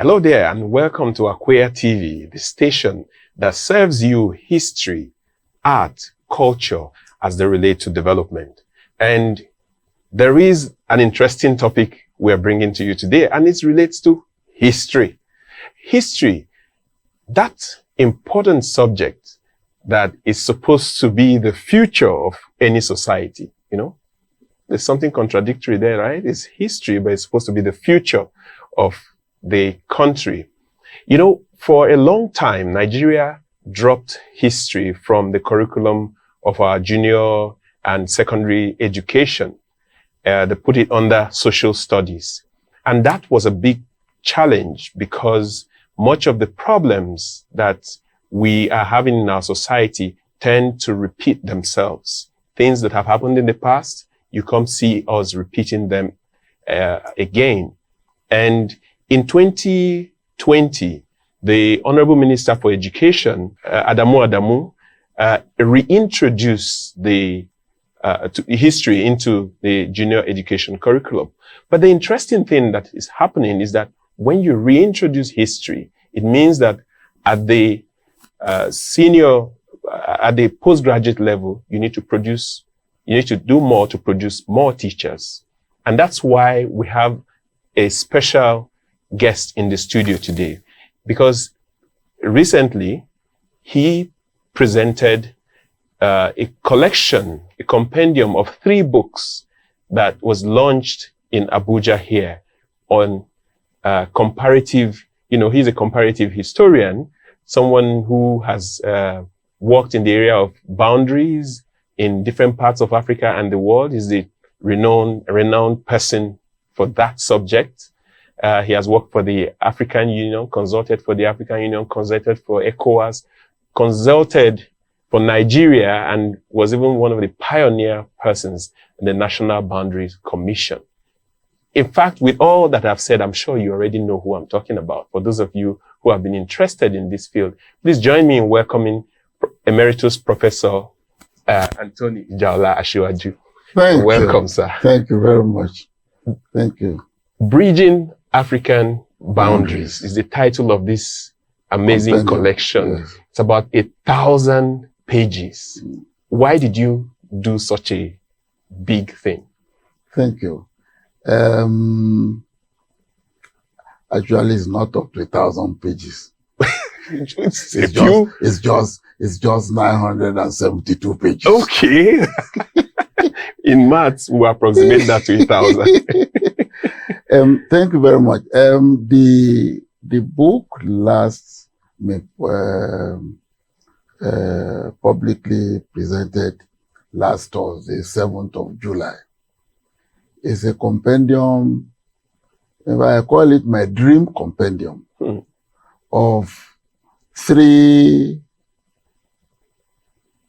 Hello there and welcome to AKWEYATV, the station that serves you history, art, culture as they relate to development. And there is an interesting topic we're bringing to you today, and it relates to history. History, that important subject that is supposed to be the future of any society, you know? There's something contradictory there, right? It's history, but it's supposed to be the future of the country. You know, for a long time, Nigeria dropped history from the curriculum of our junior and secondary education. They put it under social studies. And that was a big challenge because much of the problems that we are having in our society tend to repeat themselves. Things that have happened in the past, you come see us repeating them again. And in 2020, the Honorable Minister for Education, Adamu, reintroduced the history into the junior education curriculum. But the interesting thing that is happening is that when you reintroduce history, it means that at the at the postgraduate level, you need to do more to produce more teachers. And that's why we have a special guest in the studio today, because recently he presented a collection, a compendium of 3 books that was launched in Abuja here on comparative. You know, he's a comparative historian, someone who has worked in the area of boundaries in different parts of Africa and the world. He's the renowned person for that subject. He has worked for the African Union, consulted for the African Union, consulted for ECOWAS, consulted for Nigeria, and was even one of the pioneer persons in the National Boundaries Commission. In fact, with all that I've said, I'm sure you already know who I'm talking about. For those of you who have been interested in this field, please join me in welcoming Emeritus Professor Anthony Asiwaju. Welcome, sir. Thank you very much. Thank you. Bridging African Boundaries is the title of this amazing collection. Yes. It's about 1,000 pages. Why did you do such a big thing? Thank you. Actually, it's not up to 1,000 pages. It's just 972 pages. Okay. In maths, we approximate that to 1,000. Thank you very much. The book last publicly presented last Thursday, 7th of July. It's a compendium, I call it my dream compendium, of 3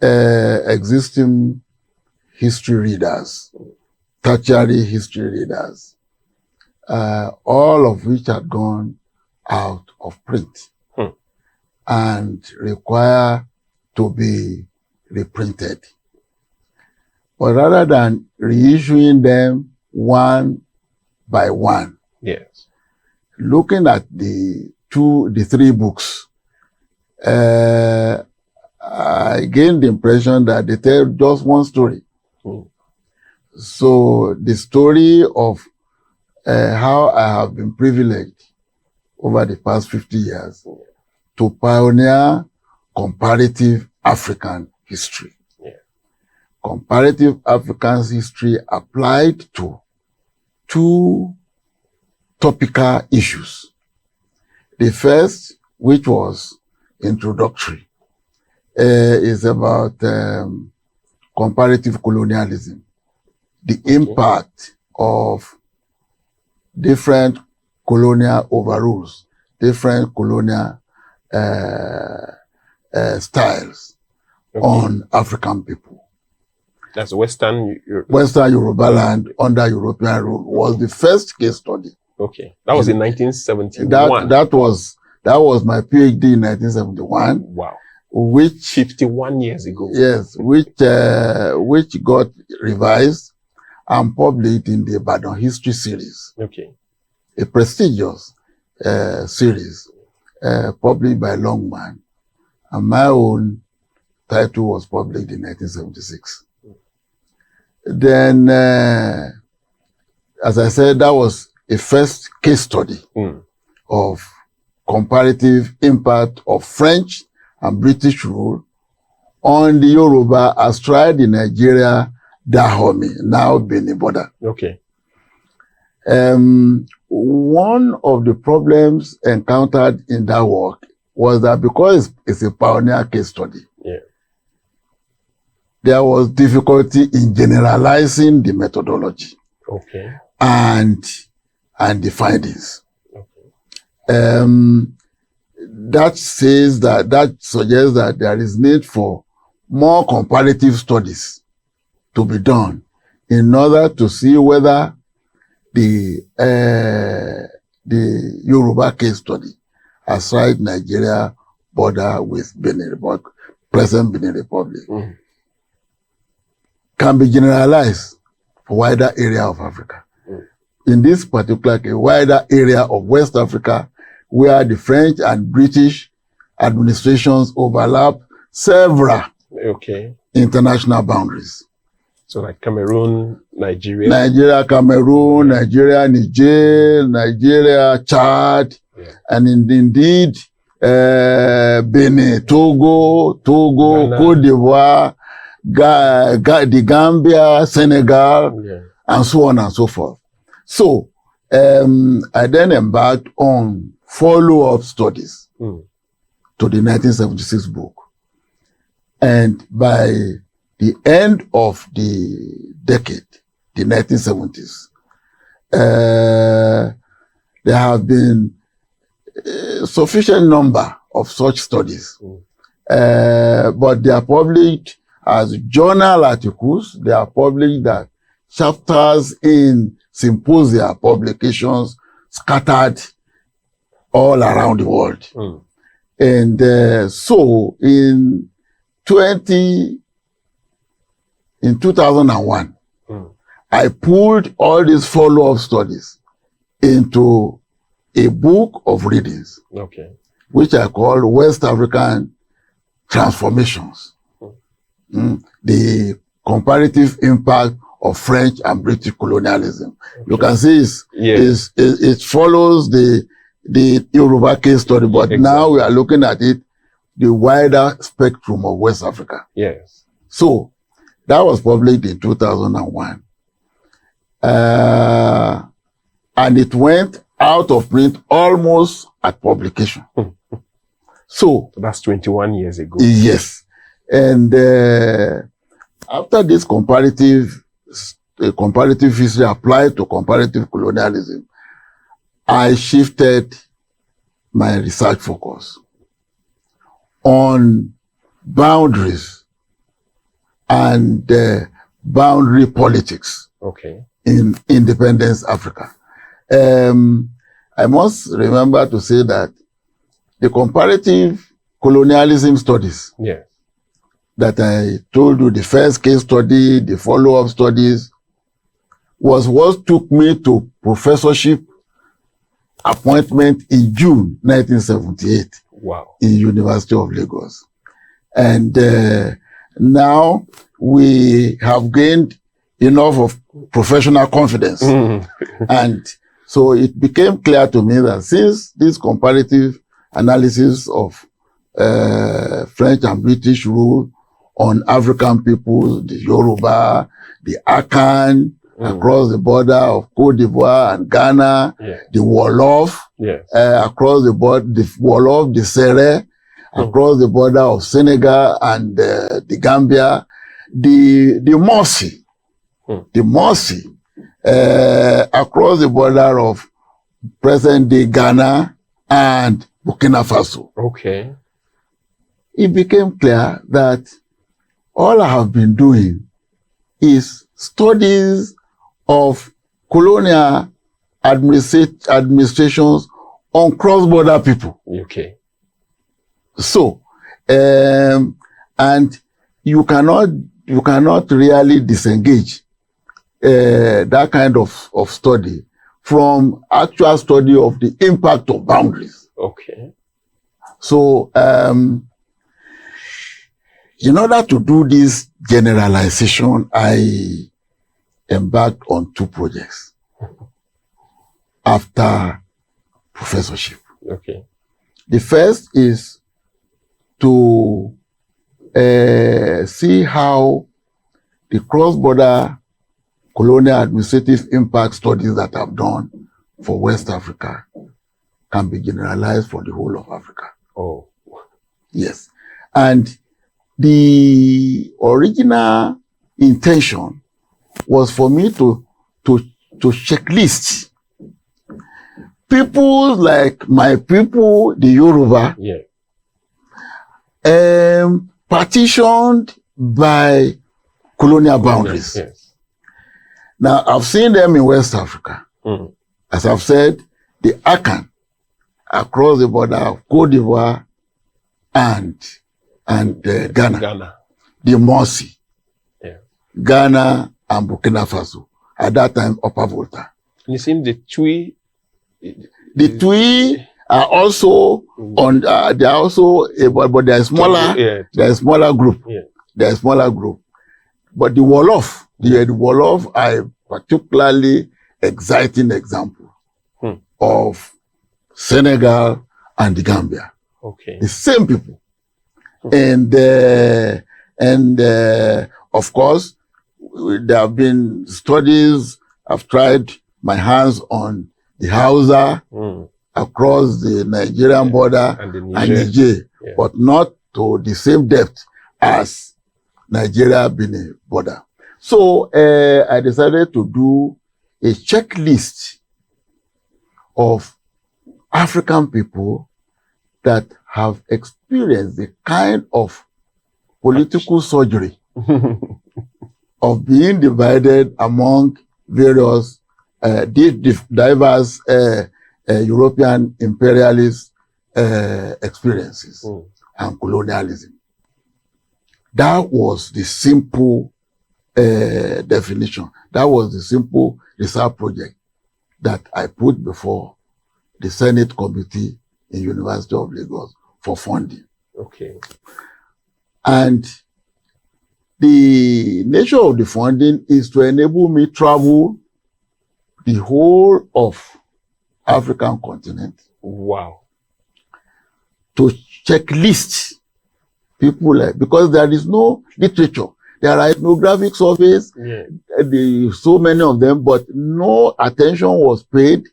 existing history readers, tertiary history readers, all of which had gone out of print and require to be reprinted. But rather than reissuing them one by one, yes, looking at the 3 books, I gained the impression that they tell just one story. So the story of how I have been privileged over the past 50 years to pioneer comparative African history. Yeah. Comparative African history applied to 2 topical issues. The first, which was introductory, is about comparative colonialism, the impact of different colonial overrules, different colonial styles on African people. That's Western Yoruba land under European rule was the first case study. Okay, that was in 1971. That was my PhD in 1971. Wow. Which 51 years ago. Yes, which got revised and published in the Ibadan History Series. Okay. A prestigious series published by Longman, and my own title was published in 1976. Then, as I said, that was a first case study of comparative impact of French and British rule on the Yoruba as tried in Nigeria, Dahomey, now Benin border. Okay. One of the problems encountered in that work was that because it's a pioneer case study, there was difficulty in generalizing the methodology and the findings. That suggests that there is need for more comparative studies to be done in order to see whether the Yoruba case study aside Nigeria border with Benin Republic, present Benin Republic, can be generalized for wider area of Africa. In this particular case, wider area of West Africa, where the French and British administrations overlap several international boundaries. So like Cameroon, Nigeria. Nigeria, Cameroon, Nigeria, Niger, Nigeria, Chad, and indeed Benin, Togo, Ghana, Cote d'Ivoire, the Gambia, Senegal, and so on and so forth. So I then embarked on follow-up studies to the 1976 book. And by the end of the decade, the 1970s, there have been a sufficient number of such studies, but they are published as journal articles. They are published as chapters in symposia publications scattered all around the world. And so in 2001, I pulled all these follow-up studies into a book of readings, which I call West African Transformations, the comparative impact of French and British colonialism. You can see it follows the Yoruba case study, but now we are looking at it, the wider spectrum of West Africa. So that was published in 2001. And it went out of print almost at publication. So that's 21 years ago. Yes. And after this comparative history applied to comparative colonialism, I shifted my research focus on boundaries and boundary politics in independence Africa. I must remember to say that the comparative colonialism studies that I told you, the first case study, the follow-up studies, was what took me to professorship appointment in June 1978 in University of Lagos. And now we have gained enough of professional confidence. And so it became clear to me that since this comparative analysis of French and British rule on African people, the Yoruba, the Akan, across the border of Cote d'Ivoire and Ghana, the Wolof, across the border, the Wolof, the Sere, across the border of Senegal and the Gambia, the Morsi, across the border of present-day Ghana and Burkina Faso. It became clear that all I have been doing is studies of colonial administrations on cross-border people. So, and you cannot really disengage that kind of study from actual study of the impact of boundaries. Okay. So, in order to do this generalization, I embarked on 2 projects after professorship. Okay. The first is to see how the cross-border colonial administrative impact studies that I've done for West Africa can be generalized for the whole of Africa. Oh. Yes. And the original intention was for me to checklist people like my people, the Yoruba, partitioned by colonial boundaries. Yes. Now, I've seen them in West Africa. As I've said, the Akan across the border of Cote d'Ivoire and Ghana. The Morsi, Ghana and Burkina Faso. At that time, Upper Volta. And it seems the Twi. The Twi are also on. They are also, but they are smaller. They are a smaller group. They are a smaller group. But the Wolof, the Wolof are a particularly exciting example of Senegal and the Gambia. Okay. The same people. And of course, there have been studies. I've tried my hands on the Hausa across the Nigerian border and Niger, but not to the same depth as Nigeria-Benin border. So I decided to do a checklist of African people that have experienced the kind of political surgery of being divided among various diverse European imperialist experiences and colonialism. That was the simple definition. That was the simple research project that I put before the Senate Committee in University of Lagos for funding. Okay. And the nature of the funding is to enable me travel the whole of African continent. Wow. To checklist people like, because there is no literature. There are ethnographic surveys, so many of them, but no attention was paid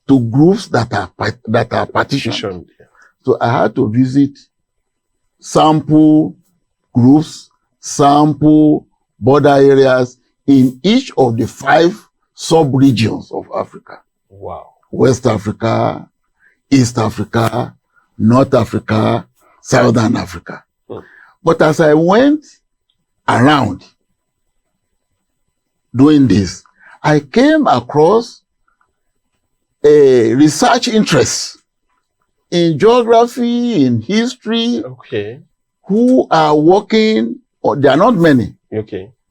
to groups that are partitioned. So I had to visit sample groups, sample border areas in each of the 5 sub-regions of Africa. Wow. West Africa, East Africa, North Africa, Southern Africa. But as I went around doing this, I came across a research interest in geography, in history, who are working, there are not many.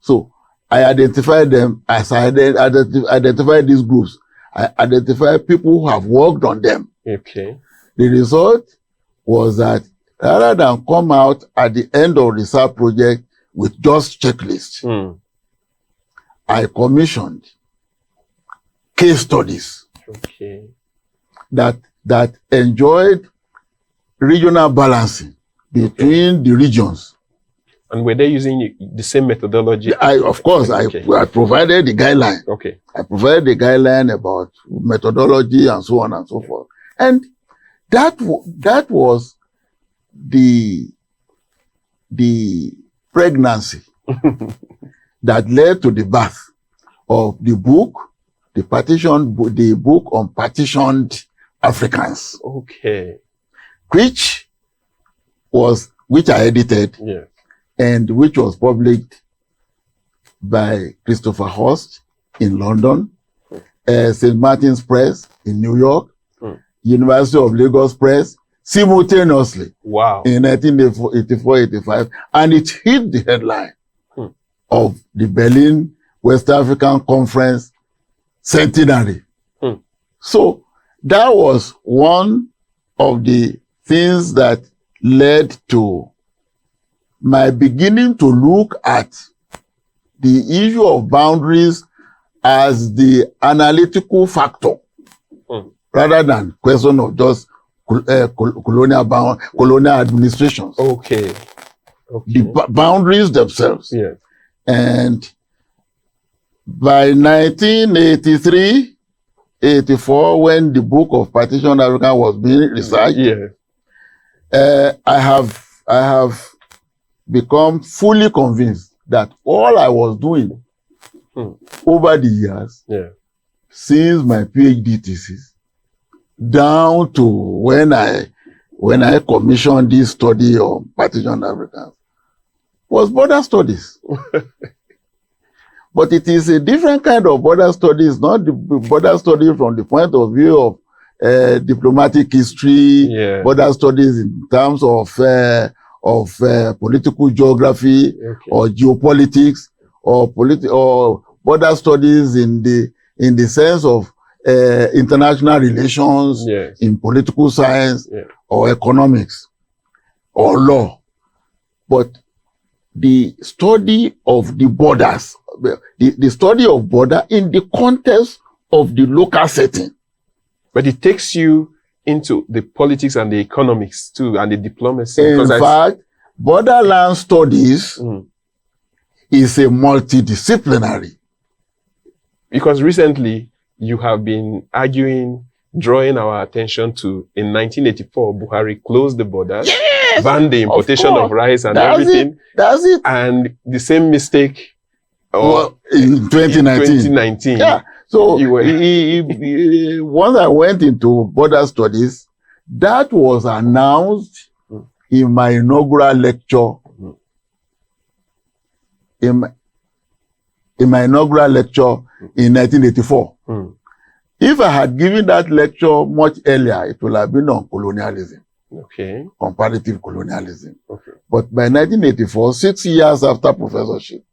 So I identified them as I identified these groups. I identified people who have worked on them. The result was that rather than come out at the end of the research project with just checklists, I commissioned case studies that enjoyed regional balancing between the regions. And were they using the same methodology? Of course, I provided the guideline. I provided the guideline about methodology and so on and so forth. And that was the pregnancy that led to the birth of the book, the book on partitioned Africans. Which I edited. And which was published by Christopher Horst in London, St. Martin's Press in New York, University of Lagos Press, simultaneously in 1984-85, and it hit the headline of the Berlin West African Conference centenary So that was one of the things that led to my beginning to look at the issue of boundaries as the analytical factor rather than question of just colonial administrations. Okay. The boundaries themselves. Yeah. And by 1983, 84, when the book of Partition Africa was being researched, I have become fully convinced that all I was doing over the years, since my PhD thesis, down to when I commissioned this study on Partition Africans, was border studies. But it is a different kind of border studies, not the border study from the point of view of diplomatic history, border studies in terms of political geography or geopolitics, or border studies in the sense of international relations, in political science, or economics, or law. But the study of the borders, the study of border in the context of the local setting. But it takes you into the politics and the economics too, and the diplomacy. In fact, borderland studies is a multidisciplinary. Because recently you have been drawing our attention to, in 1984, Buhari closed the borders, banned the importation of rice and everything. That's it. And the same mistake in 2019. Yeah. So once I went into border studies, that was announced in my inaugural lecture. In my inaugural lecture in 1984. If I had given that lecture much earlier, it would have been on colonialism. Comparative colonialism. But by 1984, 6 years after professorship,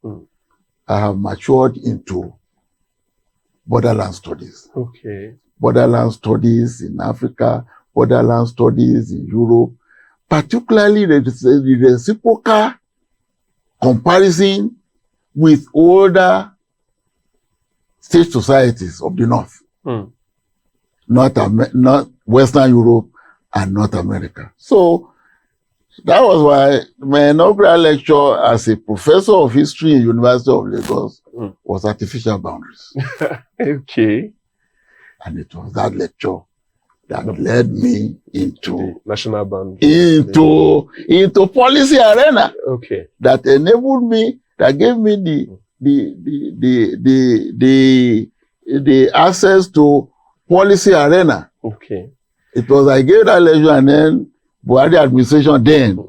I have matured into borderland studies. Borderland studies in Africa, borderland studies in Europe, particularly the reciprocal comparison with older state societies of the North, not Western Europe and North America. So that was why my inaugural lecture as a professor of history in University of Lagos was artificial boundaries. And it was that lecture that led me into national boundaries, into policy arena. That enabled me, that gave me the access to policy arena. It was, I gave that lecture, and then Buhari administration then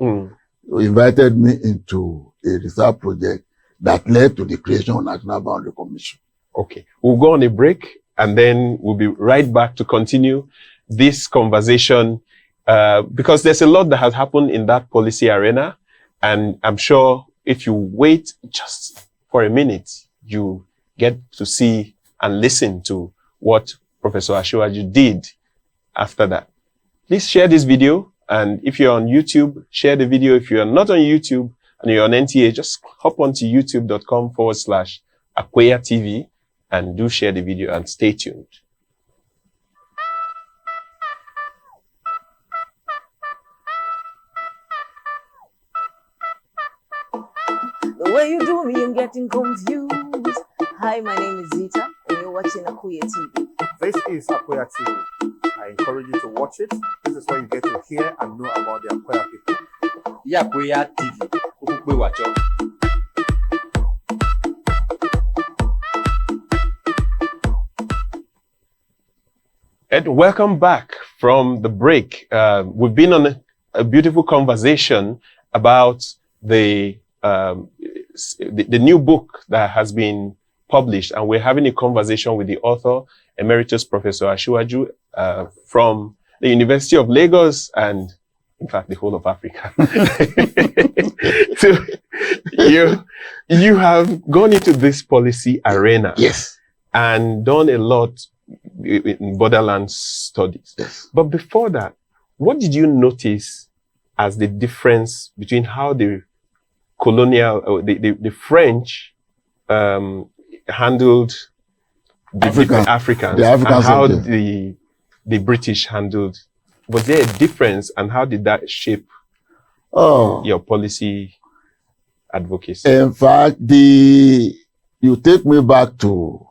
invited me into a research project that led to the creation of National Boundary Commission. We'll go on a break, and then we'll be right back to continue this conversation, because there's a lot that has happened in that policy arena, and I'm sure if you wait just for a minute, you get to see and listen to what Professor Asiwaju did after that. Please share this video, and if you're on YouTube, share the video. If you're not on YouTube and you're on NTA, just hop onto youtube.com/AKWEYATV and do share the video, and stay tuned. The way you do me, I'm getting confused. Hi, my name is Zita, and you're watching Akweya TV. This is Akweya TV. I encourage you to watch it. This is where you get to hear and know about the Akweya people. Akweya TV. And welcome back from the break. We've been on a beautiful conversation about the new book that has been published, and we're having a conversation with the author, Emeritus Professor Asiwaju, from the University of Lagos, and in fact, the whole of Africa. So you have gone into this policy arena, yes, and done a lot in borderlands studies. Yes. But before that, what did you notice as the difference between how the colonial, or the French handled the Africans, the African and how subject. the British handled? Was there a difference, and how did that shape your policy advocacy? In fact, you take me back to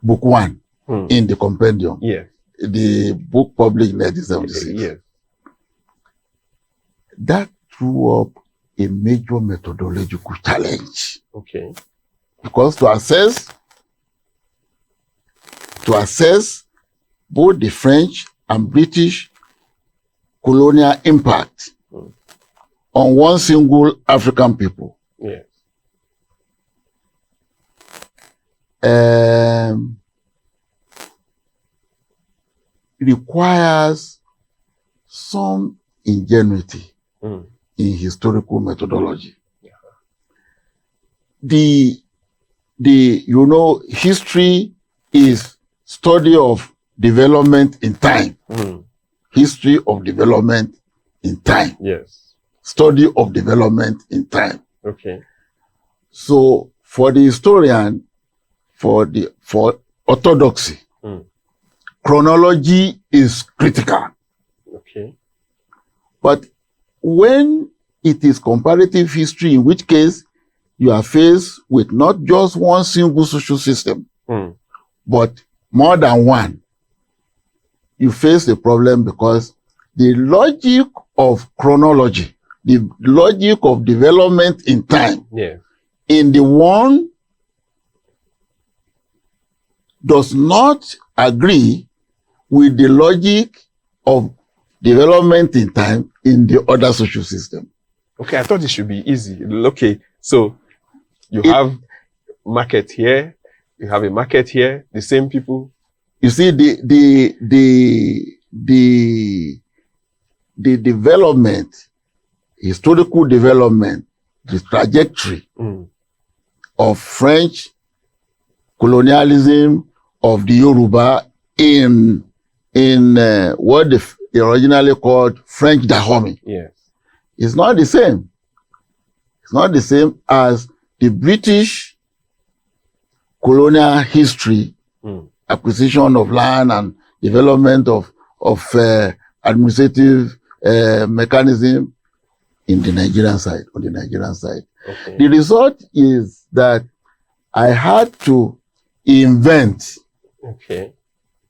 book 1 in the compendium. Yes. The book published in 1976. Yes. That threw up a major methodological challenge. Okay. Because to assess both the French and British colonial impact on one single African people, Yes. requires some ingenuity in historical methodology. History is study of development in time. History of development in time. Yes. Study of development in time. Okay. So for the historian, for orthodoxy, chronology is critical. Okay. But when it is comparative history, in which case you are faced with not just one single social system, but more than one, you face the problem because the logic of chronology, the logic of development in time, in the one does not agree with the logic of development in time in the other social system. Okay, I thought it should be easy. Okay, so you have market here, you have a market here, the same people. You see, the development, historical development, the trajectory of French colonialism, of the Yoruba in what they originally called French Dahomey. Yes. It's not the same. It's not the same as the British colonial history, acquisition of land and development of administrative mechanism in the Nigerian side, on the Nigerian side. Okay. The result is that I had to invent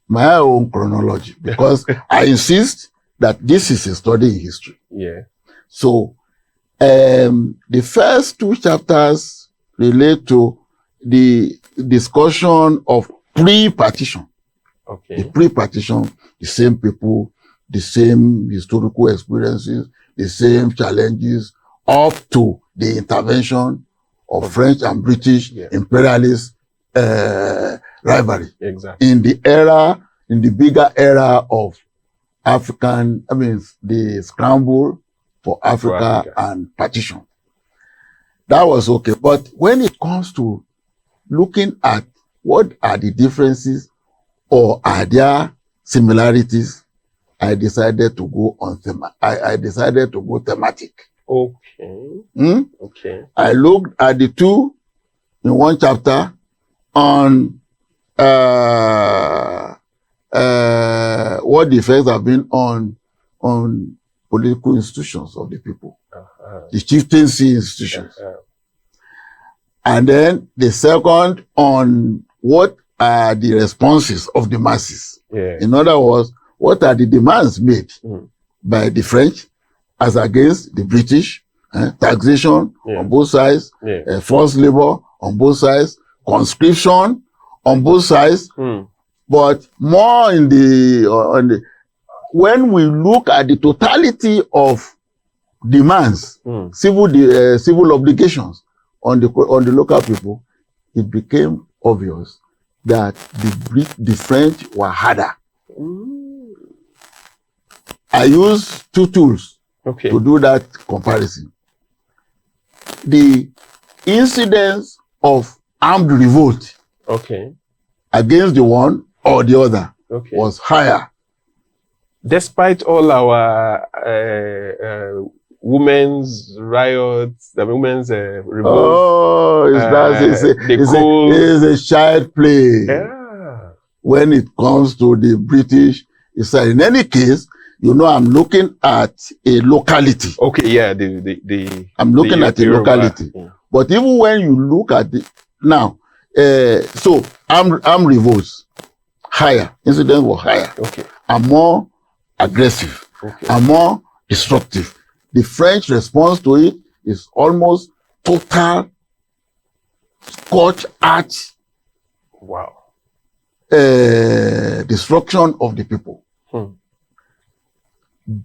my own chronology because I insist that this is a study in history. Yeah. So the first 2 chapters relate to the discussion of pre-partition. Okay. The pre-partition, the same people, the same historical experiences, the same challenges, up to the intervention of French and British imperialist rivalry. Exactly. In the bigger era of African, the scramble for Africa and partition. That was okay. But when it comes to looking at what are the differences or are there similarities, I decided to go on I decided to go thematic. Okay. Okay. I looked at the 2 in 1 chapter on what the effects have been on political institutions of the people, the chieftaincy institutions. And then the second on what are the responses of the masses. Yeah. In other words, what are the demands made by the French as against the British, taxation on both sides, forced labor on both sides, conscription on both sides, but more in when we look at the totality of demands, civil obligations on the local people, it became obvious that the French were harder. I used 2 tools to do that comparison. The incidence of armed revolt against the one or the other Okay. was higher. Despite all our women's riots, the women's revolt. Oh, it's a child play. Yeah. When it comes to the British side. In any case, you know, I'm looking at a locality. Okay, yeah, I'm looking at a locality. Yeah. But even when you look at the now, so armed revolts higher, incidents were higher, Okay. and more aggressive, Okay. and more destructive. The French response to it is almost total scorched earth Wow. destruction of the people. Hmm.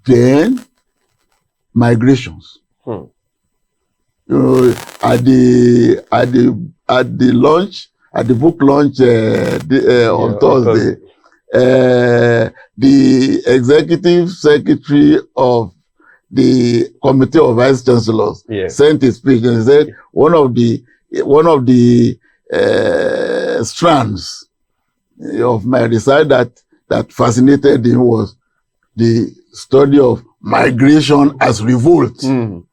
Then migrations. Hmm. You know, at the book launch on Thursday, the executive secretary of the committee of vice chancellors sent a speech and said one of the strands of my research that fascinated him was the study of migration as revolt. Mm.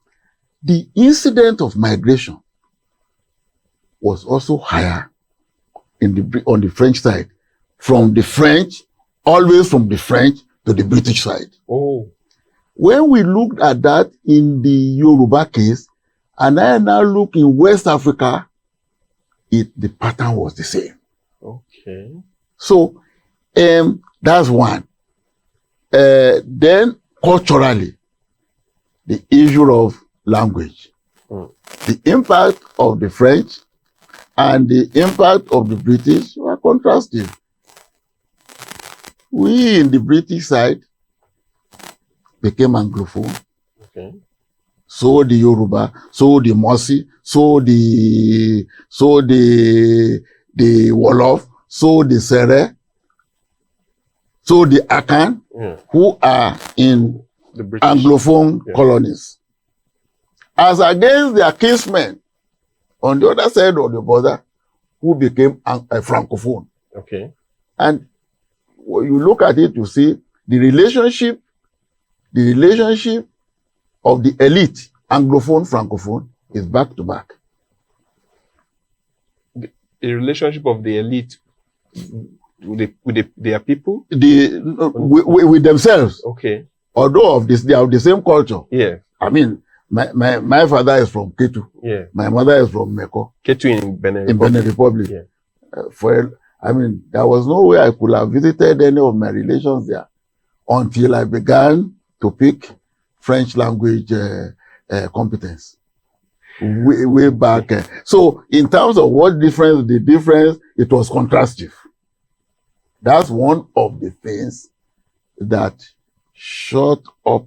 The incident of migration was also higher on the French side, always from the French to the British side. Oh. When we looked at that in the Yoruba case, and I now look in West Africa, the pattern was the same. Okay. So, that's one. Then culturally, the issue of language, the impact of the French and the impact of the British were contrasting. We in the British side became Anglophone. Okay. So the Yoruba, so the Mosi, so the Wolof, so the Sere, so the Akan, who are in the British Anglophone colonies, as against their kinsmen on the other side of the border, who became a Francophone. Okay. And when you look at it, you see the relationship of the elite, Anglophone, Francophone, is back to back. The relationship of the elite with their people? With themselves. Okay. Although they are of the same culture. Yeah. I mean, my father is from Ketu. Yeah. My mother is from Meko. Ketu in Benin Republic. In Benin Republic. Yeah. There was no way I could have visited any of my relations there until I began to pick French language competence. Way back. So in terms of the difference, it was contrastive. That's one of the things that shot up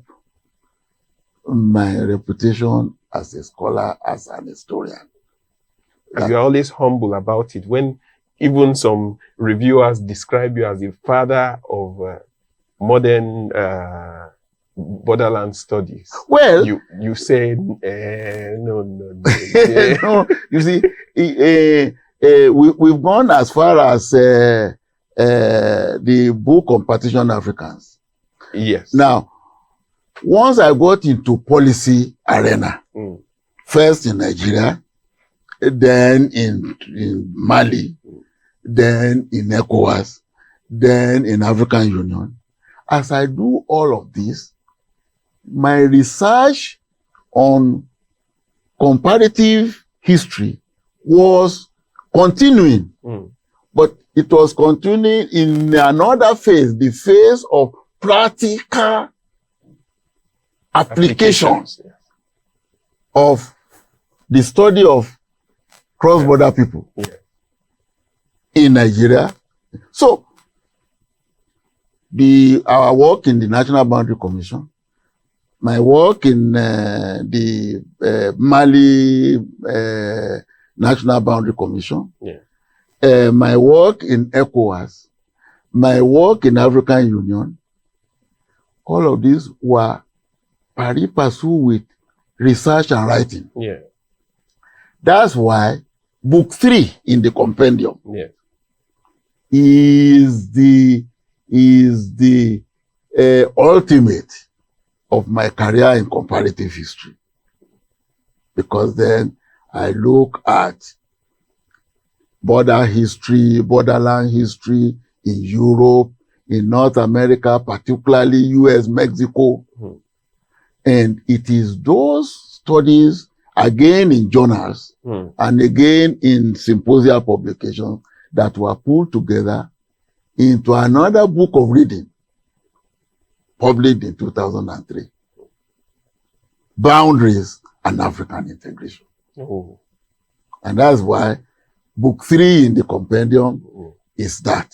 my reputation as a scholar, as an historian. You're always humble about it. When even some reviewers describe you as the father of modern borderland studies. Well, you say no. No, you see, we've gone as far as the book on partition Africans. Yes. Now, once I got into policy arena, first in Nigeria, then in Mali, then in ECOWAS, then in African Union. As I do all of this, my research on comparative history was continuing, but it was continuing in another phase, the phase of practical applications of the study of cross-border people in Nigeria. So, our work in the National Boundary Commission, my work in the Mali National Boundary Commission, my work in ECOWAS, my work in African Union, all of these were pari passu with research and writing. Yeah. That's why book 3 in the compendium is the ultimate of my career in comparative history, because then I look at borderland history in Europe, in North America, particularly US, Mexico. And it is those studies, again in journals, and again in symposia publications, that were pulled together into another book of reading, published in 2003. Boundaries and African Integration. And that's why book 3 in the compendium is that.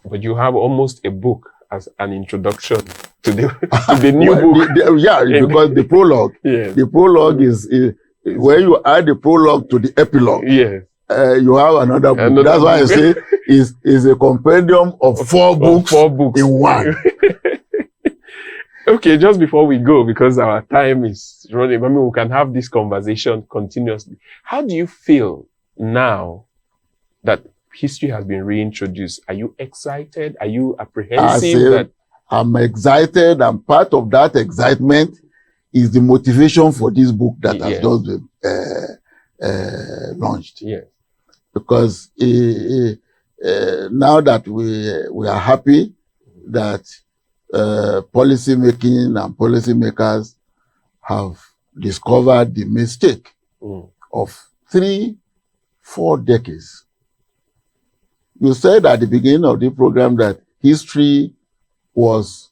But you have almost a book as an introduction to the new book. Because the prologue, the prologue is where you add the prologue to the epilogue. You have another book. That's why I say is a compendium of 4 books, in one. Okay, just before we go, because our time is running, I mean, we can have this conversation continuously. How do you feel now that history has been reintroduced? Are you excited? Are you apprehensive? I'm excited, and part of that excitement is the motivation for this book that has just been launched. Because now that we are happy that policy making and policymakers have discovered the mistake of 3-4 decades. You said at the beginning of the program that history was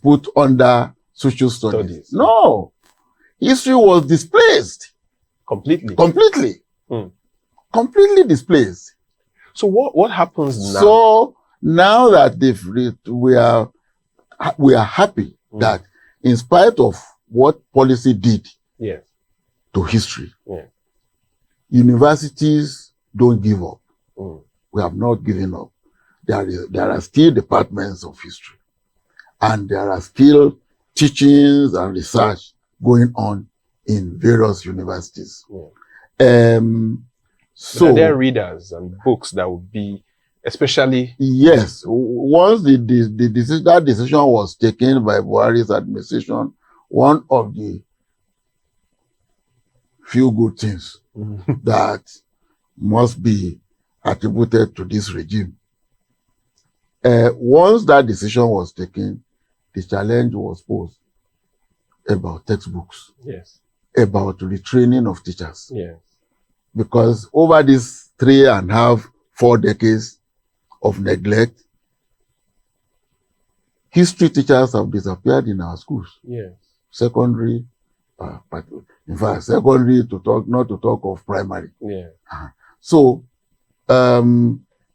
put under social studies. No, history was displaced completely. Completely displaced. So what happens now? So now that we are happy that in spite of what policy did to history, universities don't give up. We have not given up. There are still departments of history, and there are still teachings and research going on in various universities. So are there readers and books that would be especially? Yes. Once that decision was taken by Buhari's administration, one of the few good things that must be attributed to this regime. Once that decision was taken, the challenge was posed about textbooks, about retraining of teachers. Because over these 3.5-4 decades of neglect, history teachers have disappeared in our schools. Secondary, in fact, secondary not to talk of primary. So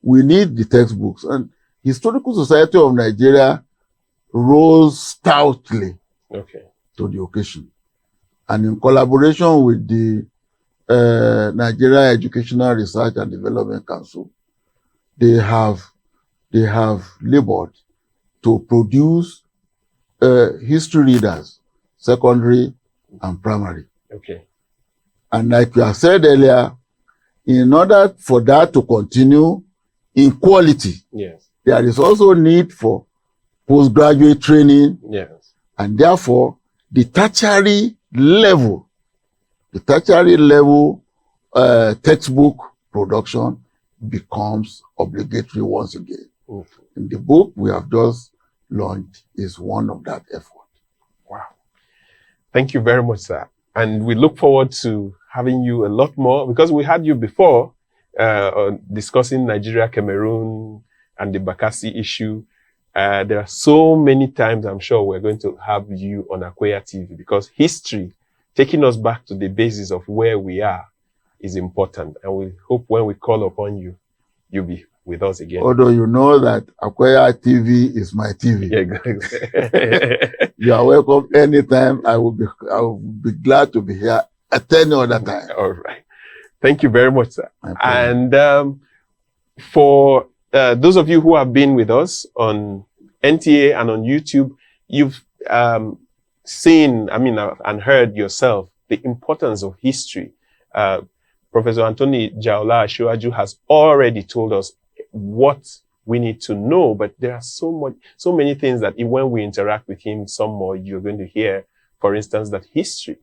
we need the textbooks, and Historical Society of Nigeria rose stoutly to the occasion, and in collaboration with the Nigeria Educational Research and Development Council, they have labored to produce history readers, secondary and primary. And like you have said earlier, in order for that to continue in quality, there is also need for postgraduate training, and therefore the tertiary level textbook production becomes obligatory once again. And the book we have just launched is one of that effort. Wow. Thank you very much, sir. And we look forward to having you a lot more, because we had you before discussing Nigeria, Cameroon, and the Bakassi issue. There are so many times I'm sure we're going to have you on Akweya TV, because history, taking us back to the basis of where we are, is important. And we hope when we call upon you, you'll be with us again. Although you know that Akweya TV is my TV. You are welcome anytime. I will be glad to be here at any other time. All right. Thank you very much, sir. And for those of you who have been with us on NTA and on YouTube, you've seen, and heard yourself the importance of history. Professor Anthony Asiwaju has already told us what we need to know, but there are so many things that when we interact with him some more, you're going to hear, for instance, that history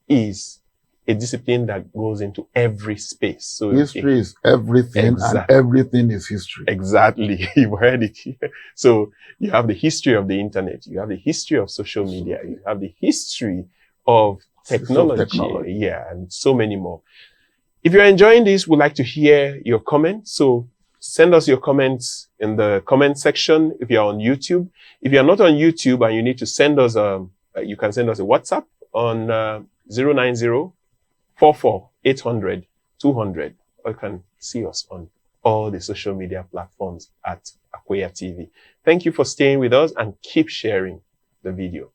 is a discipline that goes into every space. So history is everything, and everything is history. Exactly. You've heard it here. So you have the history of the internet, you have the history of social media, you have the history of technology. Yeah, and so many more. If you're enjoying this, we'd like to hear your comments. So send us your comments in the comment section if you're on YouTube. If you're not on YouTube and you need to send us you can send us a WhatsApp on 090-44-800-200, or you can see us on all the social media platforms at AKWEYATV. Thank you for staying with us and keep sharing the video.